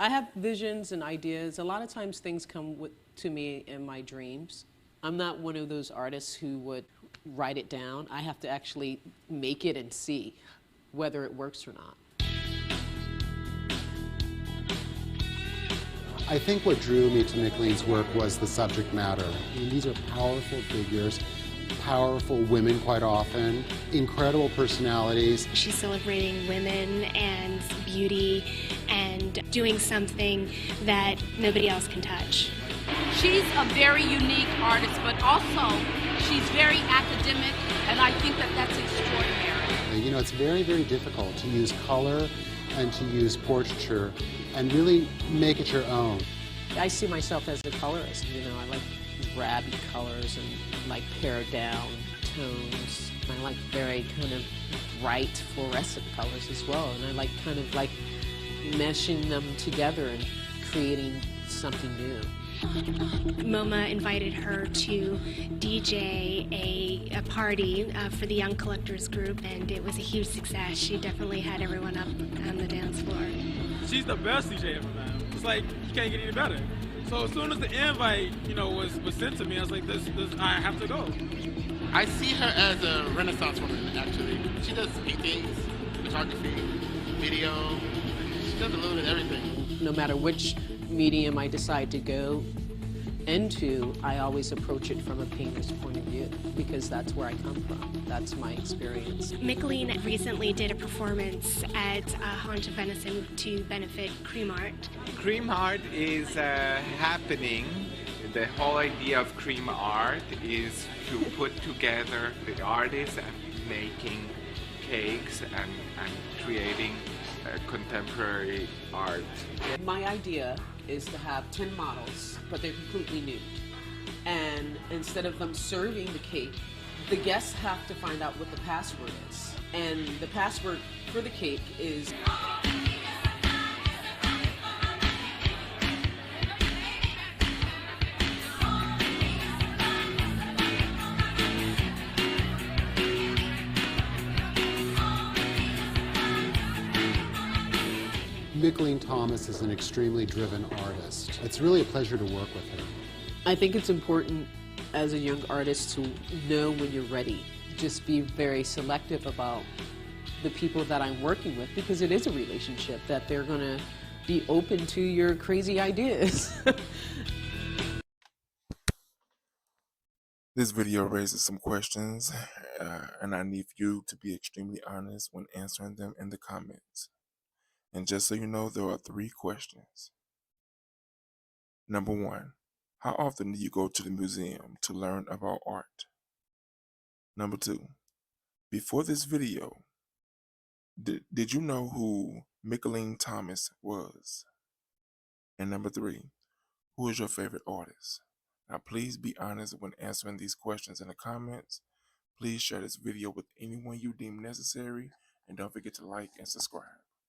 I have visions and ideas. A lot of times things come to me in my dreams. I'm not one of those artists who would write it down. I have to actually make it and see whether it works or not. I think what drew me to Mickalene's work was the subject matter. I mean, these are powerful figures, powerful women quite often, incredible personalities. She's celebrating women and beauty and doing something that nobody else can touch. She's a very unique artist, but also she's very academic, and I think that that's extraordinary. You know, it's very, very difficult to use color and to use portraiture and really make it your own. I see myself as a colorist. You know, I like grabby colors and like pared down tones. I like very kind of bright fluorescent colors as well, and I like kind of like meshing them together and creating something new. MoMA invited her to DJ a party for the Young Collectors Group, and it was a huge success. She definitely had everyone up on the dance floor. She's the best DJ ever, man. It's like, you can't get any better. So as soon as the invite, was sent to me, I was like, I have to go. I see her as a Renaissance woman, actually. She does paintings, photography, video. She does a little bit of everything. No matter which medium I decide to go into, I always approach it from a painter's point of view because that's where I come from. That's my experience. Mickalene recently did a performance at Haunted Venison to benefit Cream Art. Cream Art is happening. The whole idea of Cream Art is to put together the artists and making cakes and creating contemporary art. My idea is to have 10 models, but they're completely nude. And instead of them serving the cake, the guests have to find out what the password is. And the password for the cake is Mickalene Thomas is an extremely driven artist. It's really a pleasure to work with her. I think it's important as a young artist to know when you're ready. Just be very selective about the people that I'm working with because it is a relationship that they're going to be open to your crazy ideas. This video raises some questions, and I need you to be extremely honest when answering them in the comments. And just so you know, there are 3 questions. Number 1, how often do you go to the museum to learn about art? Number 2, before this video, did you know who Mickalene Thomas was? And number 3, who is your favorite artist? Now please be honest when answering these questions in the comments. Please share this video with anyone you deem necessary, and don't forget to like and subscribe.